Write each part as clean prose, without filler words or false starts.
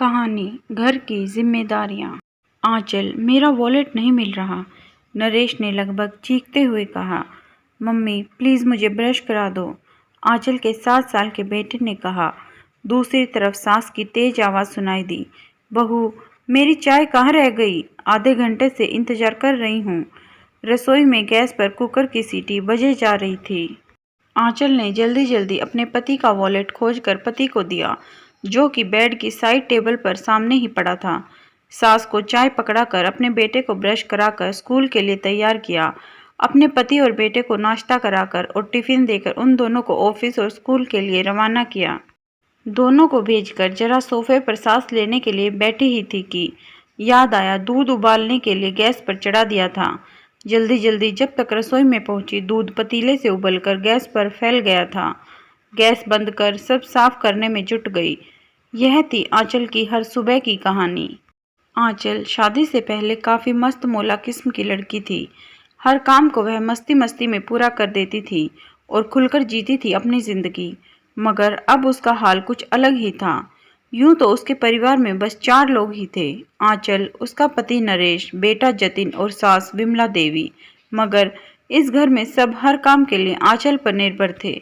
कहानी घर की जिम्मेदारियां। आंचल, मेरा वॉलेट नहीं मिल रहा। नरेश ने लगभग चीखते हुए कहा। मम्मी प्लीज़ मुझे ब्रश करा दो, आंचल के 7 साल के बेटे ने कहा। दूसरी तरफ सास की तेज आवाज़ सुनाई दी। बहू, मेरी चाय कहाँ रह गई? आधे घंटे से इंतजार कर रही हूँ। रसोई में गैस पर कुकर की सीटी बजे जा रही थी। आंचल ने जल्दी जल्दी अपने पति का वॉलेट खोजकर पति को दिया, जो कि बेड की साइड टेबल पर सामने ही पड़ा था। सास को चाय पकड़ाकर अपने बेटे को ब्रश कराकर स्कूल के लिए तैयार किया। अपने पति और बेटे को नाश्ता कराकर और टिफिन देकर उन दोनों को ऑफिस और स्कूल के लिए रवाना किया। दोनों को भेजकर जरा सोफे पर सांस लेने के लिए बैठी ही थी कि याद आया दूध उबालने के लिए गैस पर चढ़ा दिया था। जल्दी जल्दी जब तक रसोई में पहुंची, दूध पतीले से उबलकर गैस पर फैल गया था। गैस बंद कर सब साफ करने में जुट गई। यह थी आंचल की हर सुबह की कहानी। आंचल शादी से पहले काफ़ी मस्त मौला किस्म की लड़की थी। हर काम को वह मस्ती मस्ती में पूरा कर देती थी और खुलकर जीती थी अपनी ज़िंदगी। मगर अब उसका हाल कुछ अलग ही था। यूं तो उसके परिवार में बस 4 लोग ही थे, आंचल, उसका पति नरेश, बेटा जतिन और सास विमला देवी। मगर इस घर में सब हर काम के लिए आंचल पर निर्भर थे।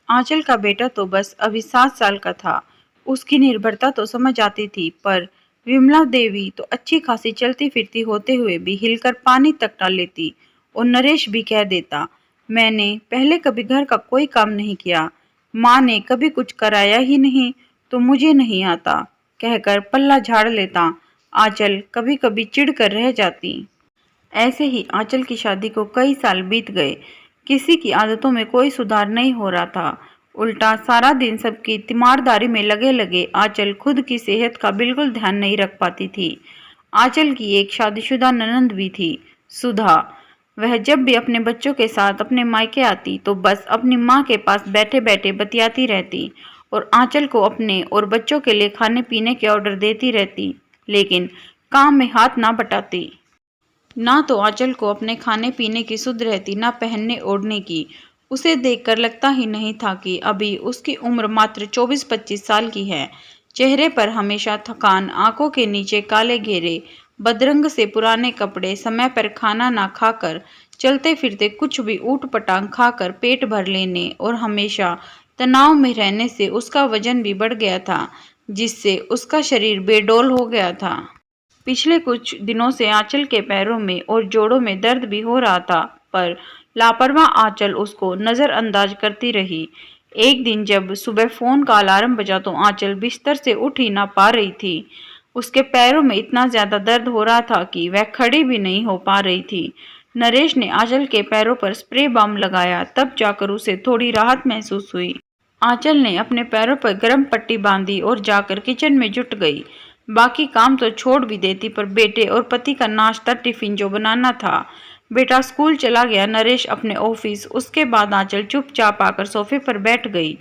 आंचल का बेटा तो बस अभी 7 साल का था। उसकी निर्भरता तो समझ आती थी, पर विमला देवी तो अच्छी खासी चलती फिरती होते हुए भी हिलकर पानी तक डाल लेती। और नरेश भी कह देता, मैंने पहले कभी घर का कोई काम नहीं किया, माँ ने कभी कुछ कराया ही नहीं, तो मुझे नहीं आता, कहकर पल्ला झाड़ लेता। आंचल कभी कभी चिढ़ कर रह जाती। ऐसे ही आंचल की शादी को कई साल बीत गए। किसी की आदतों में कोई सुधार नहीं हो रहा था। उल्टा सारा दिन सबकी तीमारदारी में लगे लगे आंचल खुद की सेहत का बिल्कुल ध्यान नहीं रख पाती थी। आंचल की एक शादीशुदा ननंद भी थी, सुधा। वह जब भी अपने बच्चों के साथ अपने मायके आती तो बस अपनी माँ के पास बैठे बैठे बतियाती रहती और आंचल को अपने और बच्चों के लिए खाने पीने के ऑर्डर देती रहती, लेकिन काम में हाथ ना बटाती। ना तो आंचल को अपने खाने पीने की सुध रहती, ना पहनने ओढ़ने की। उसे देखकर लगता ही नहीं था कि अभी उसकी उम्र मात्र 24-25 साल की है। चेहरे पर हमेशा थकान, आंखों के नीचे काले घेरे, बदरंग से पुराने कपड़े, समय पर खाना ना खाकर, चलते फिरते कुछ भी ऊट पटांग खाकर पेट भर लेने और हमेशा तनाव में रहने से उसका वजन भी बढ़ गया था, जिससे उसका शरीर बेडौल हो गया था। पिछले कुछ दिनों से आंचल के पैरों में और जोड़ों में दर्द भी हो रहा था, पर लापरवाह आंचल उसको नज़रअंदाज करती रही। एक दिन जब सुबह फ़ोन का अलार्म बजा तो आंचल बिस्तर से उठ ही ना पा रही थी। उसके पैरों में इतना ज़्यादा दर्द हो रहा था कि वह खड़ी भी नहीं हो पा रही थी। नरेश ने आंचल के पैरों पर स्प्रे बाम लगाया, तब जाकर उसे थोड़ी राहत महसूस हुई। आंचल ने अपने पैरों पर गर्म पट्टी बांधी और जाकर किचन में जुट गई। बाकी काम तो छोड़ भी देती, पर बेटे और पति का नाश्ता टिफिन जो बनाना था। बेटा स्कूल चला गया, नरेश अपने ऑफिस। उसके बाद आंचल चुपचाप आकर सोफे पर बैठ गई।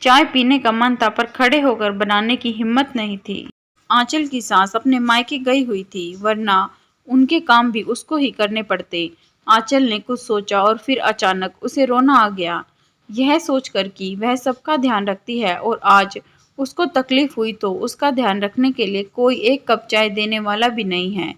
चाय पीने का मन था, पर खड़े होकर बनाने की हिम्मत नहीं थी। आंचल की सास अपने मायके गई हुई थी, वरना उनके काम भी उसको ही करने पड़ते। आंचल ने कुछ सोचा और फिर अचानक उसे रोना आ गया, यह सोचकर कि वह सबका ध्यान रखती है और आज उसको तकलीफ हुई तो उसका ध्यान रखने के लिए कोई एक कप चाय देने वाला भी नहीं है।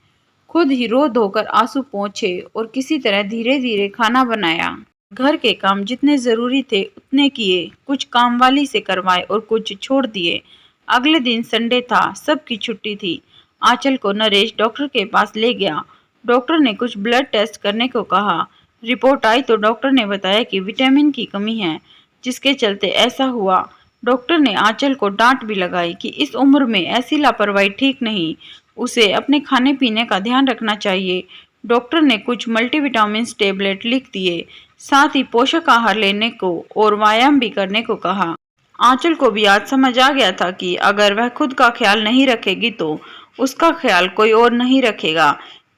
खुद ही रो धोकर आंसू पोंछे और किसी तरह धीरे धीरे खाना बनाया। घर के काम जितने ज़रूरी थे उतने किए, कुछ काम वाली से करवाए और कुछ छोड़ दिए। अगले दिन संडे था, सबकी छुट्टी थी। आंचल को नरेश डॉक्टर के पास ले गया। डॉक्टर ने कुछ ब्लड टेस्ट करने को कहा। रिपोर्ट आई तो डॉक्टर ने बताया कि विटामिन की कमी है, जिसके चलते ऐसा हुआ। डॉक्टर ने आंचल को डांट भी लगाई कि इस उम्र में ऐसी लापरवाही ठीक नहीं, उसे अपने खाने पीने का ध्यान रखना चाहिए। डॉक्टर ने कुछ मल्टीविटामिन टेबलेट लिख दिए, साथ ही पोषक आहार लेने को और व्यायाम भी करने को कहा। आंचल को भी आज समझ आ गया था कि अगर वह खुद का ख्याल नहीं रखेगी तो उसका ख्याल कोई और नहीं रखेगा।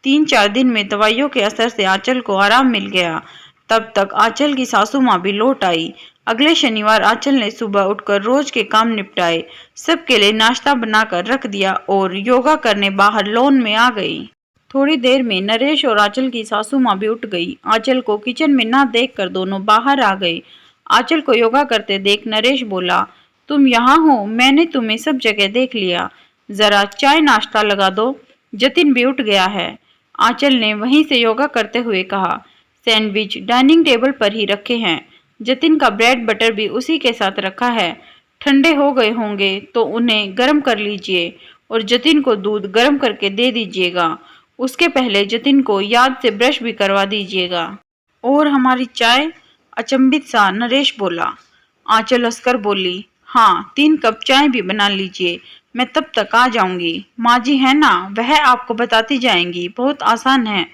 3-4 दिन में दवाइयों के असर से आंचल को आराम मिल गया। तब तक आंचल की सासू माँ भी लौट आई। अगले शनिवार आंचल ने सुबह उठकर रोज के काम निपटाए, सबके लिए नाश्ता बनाकर रख दिया और योगा करने बाहर लॉन में आ गई। थोड़ी देर में नरेश और आंचल की सासू माँ भी उठ गई। आंचल को किचन में ना देखकर दोनों बाहर आ गए। आंचल को योगा करते देख नरेश बोला, तुम यहाँ हो? मैंने तुम्हें सब जगह देख लिया। जरा चाय नाश्ता लगा दो, जतिन भी उठ गया है। आंचल ने वहीं से योगा करते हुए कहा। सैंडविच डाइनिंग टेबल पर ही रखे हैं। जतिन का ब्रेड बटर भी उसी के साथ रखा है। ठंडे हो गए होंगे तो उन्हें गर्म कर लीजिए और जतिन को दूध गर्म करके दे दीजिएगा। उसके पहले जतिन को याद से ब्रश भी करवा दीजिएगा। और हमारी चाय? अचंभित सा नरेश बोला। आंचल हंसकर बोली, हाँ 3 कप चाय भी बना लीजिए, मैं तब तक आ जाऊंगी। माँ जी है ना, वह आपको बताती जाएंगी, बहुत आसान है।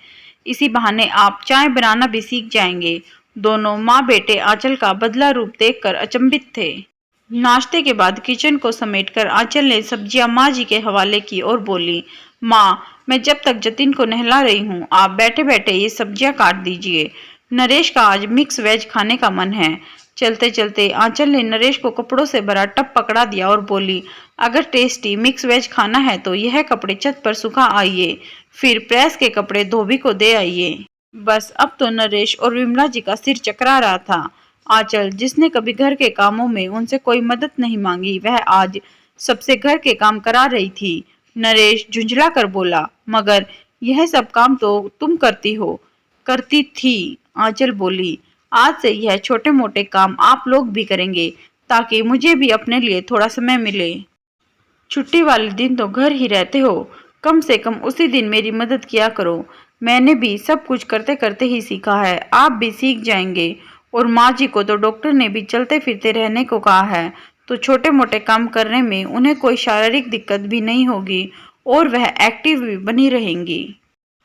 इसी बहाने आप चाय बनाना भी सीख जाएंगे। दोनों माँ बेटे आंचल का बदला रूप देखकर अचंभित थे। नाश्ते के बाद किचन को समेटकर आंचल ने सब्जियां माँ जी के हवाले की और बोली, माँ मैं जब तक जतिन को नहला रही हूँ, आप बैठे बैठे ये सब्जियां काट दीजिए। नरेश का आज मिक्स वेज खाने का मन है। चलते चलते आंचल ने नरेश को कपड़ों से भरा टब पकड़ा दिया और बोली, अगर टेस्टी मिक्स वेज खाना है तो यह कपड़े छत पर सुखा आइए, फिर प्रेस के कपड़े धोबी को दे आइए। बस अब तो नरेश और विमला जी का सिर चकरा रहा था। आंचल, जिसने कभी घर के कामों में उनसे कोई मदद नहीं मांगी, वह आज सबसे घर के काम करा रही थी। नरेश झुंझला कर बोला, मगर यह सब काम तो तुम करती थी। आंचल बोली, आज से यह छोटे मोटे काम आप लोग भी करेंगे, ताकि मुझे भी अपने लिए थोड़ा समय मिले। छुट्टी वाले दिन तो घर ही रहते हो, कम से कम उसी दिन मेरी मदद किया करो। मैंने भी सब कुछ करते करते ही सीखा है, आप भी सीख जाएंगे। और माँ जी को तो डॉक्टर ने भी चलते फिरते रहने को कहा है, तो छोटे मोटे काम करने में उन्हें कोई शारीरिक दिक्कत भी नहीं होगी और वह एक्टिव भी बनी रहेंगी।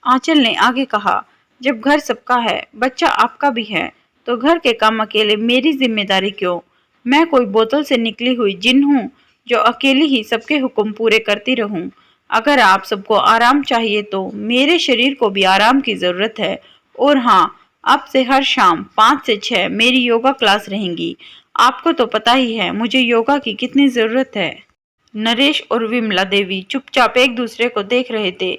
आंचल ने आगे कहा, जब घर सबका है, बच्चा आपका भी है, तो घर के काम अकेले मेरी जिम्मेदारी क्यों? मैं कोई बोतल से निकली हुई जिन हूँ जो अकेली ही सबके हुक्म पूरे करती रहूं। अगर आप सबको आराम चाहिए तो मेरे शरीर को भी आराम की जरूरत है। और हाँ, अब से हर शाम 5 से 6 मेरी योगा क्लास रहेंगी। आपको तो पता ही है मुझे योगा की कितनी जरूरत है। नरेश और विमला देवी चुपचाप एक दूसरे को देख रहे थे।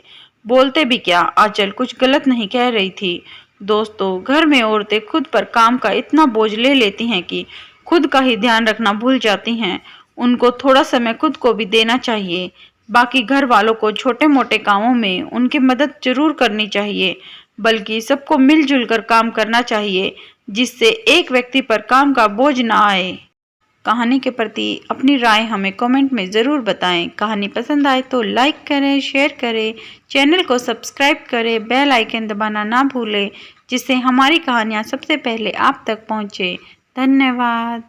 बोलते भी क्या, आंचल कुछ गलत नहीं कह रही थी। दोस्तों, घर में औरतें खुद पर काम का इतना बोझ ले लेती हैं कि खुद का ही ध्यान रखना भूल जाती हैं। उनको थोड़ा समय खुद को भी देना चाहिए। बाकी घर वालों को छोटे मोटे कामों में उनकी मदद जरूर करनी चाहिए, बल्कि सबको मिलजुल कर काम करना चाहिए, जिससे एक व्यक्ति पर काम का बोझ ना आए। कहानी के प्रति अपनी राय हमें कमेंट में ज़रूर बताएं। कहानी पसंद आए तो लाइक करें, शेयर करें, चैनल को सब्सक्राइब करें, बेल आइकन दबाना ना भूलें, जिससे हमारी कहानियाँ सबसे पहले आप तक पहुँचे। धन्यवाद।